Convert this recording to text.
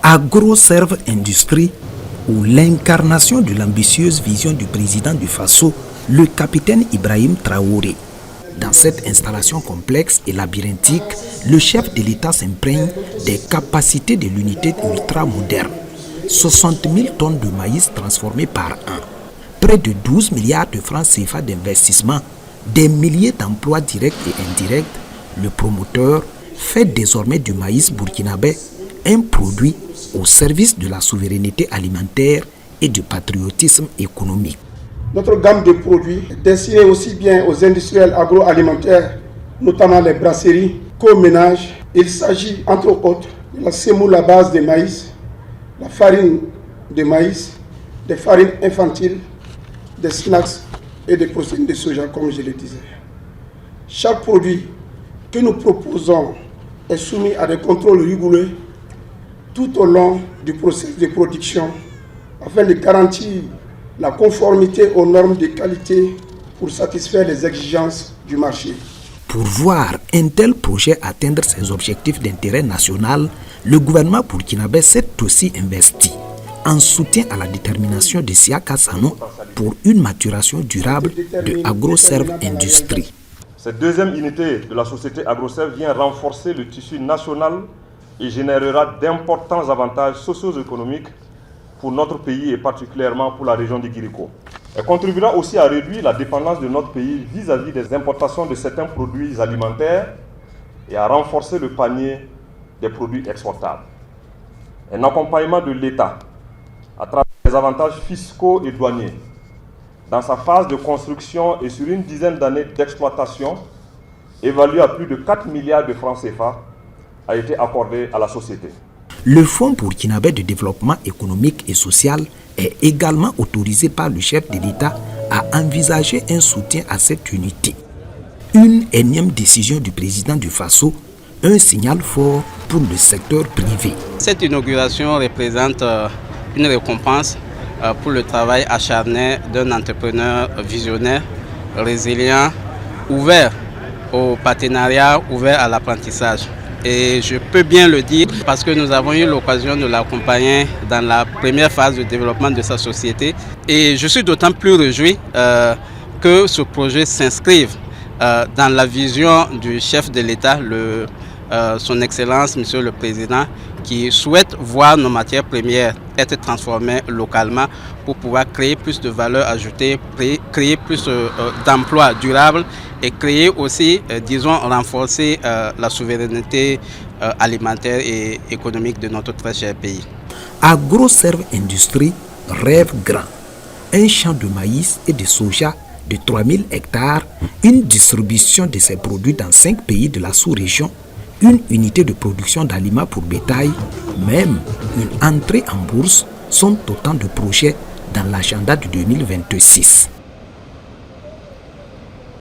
AgroServe Industrie, ou l'incarnation de l'ambitieuse vision du président du Faso, le capitaine Ibrahim Traoré. Dans cette installation complexe et labyrinthique, le chef de l'État s'imprègne des capacités de l'unité ultra-moderne. 60 000 tonnes de maïs transformées par an, près de 12 milliards de francs CFA d'investissement, des milliers d'emplois directs et indirects. Le promoteur fait désormais du maïs burkinabé un produit au service de la souveraineté alimentaire et du patriotisme économique. Notre gamme de produits est destinée aussi bien aux industriels agroalimentaires, notamment les brasseries, qu'aux ménages. Il s'agit entre autres de la semoule à base de maïs, la farine de maïs, des farines infantiles, des snacks et des protéines de soja, comme je le disais. Chaque produit que nous proposons est soumis à des contrôles rigoureux tout au long du processus de production afin de garantir la conformité aux normes de qualité pour satisfaire les exigences du marché. Pour voir un tel projet atteindre ses objectifs d'intérêt national, le gouvernement burkinabé s'est aussi investi en soutien à la détermination de Siaka Sano pour une maturation durable de AgroServe Industrie. Cette deuxième unité de la société AgroServe vient renforcer le tissu national et générera d'importants avantages socio-économiques pour notre pays et particulièrement pour la région du Guiriko. Elle contribuera aussi à réduire la dépendance de notre pays vis-à-vis des importations de certains produits alimentaires et à renforcer le panier des produits exportables. Un accompagnement de l'État à travers les avantages fiscaux et douaniers dans sa phase de construction et sur une dizaine d'années d'exploitation, évalué à plus de 4 milliards de francs CFA, a été accordé à la société. Le Fonds burkinabé de développement économique et social est également autorisé par le chef de l'État à envisager un soutien à cette unité. Une énième décision du président du Faso, un signal fort pour le secteur privé. Cette inauguration représente une récompense pour le travail acharné d'un entrepreneur visionnaire, résilient, ouvert au partenariat, ouvert à l'apprentissage. Et je peux bien le dire parce que nous avons eu l'occasion de l'accompagner dans la première phase de développement de sa société. Et je suis d'autant plus réjoui que ce projet s'inscrive dans la vision du chef de l'État, son Excellence, Monsieur le Président, qui souhaite voir nos matières premières être transformées localement pour pouvoir créer plus de valeur ajoutée, créer plus d'emplois durables et créer aussi, renforcer la souveraineté alimentaire et économique de notre très cher pays. AgroServe Industrie rêve grand. Un champ de maïs et de soja de 3000 hectares, une distribution de ces produits dans 5 pays de la sous-région, une unité de production d'aliments pour bétail, même une entrée en bourse sont autant de projets dans l'agenda de 2026.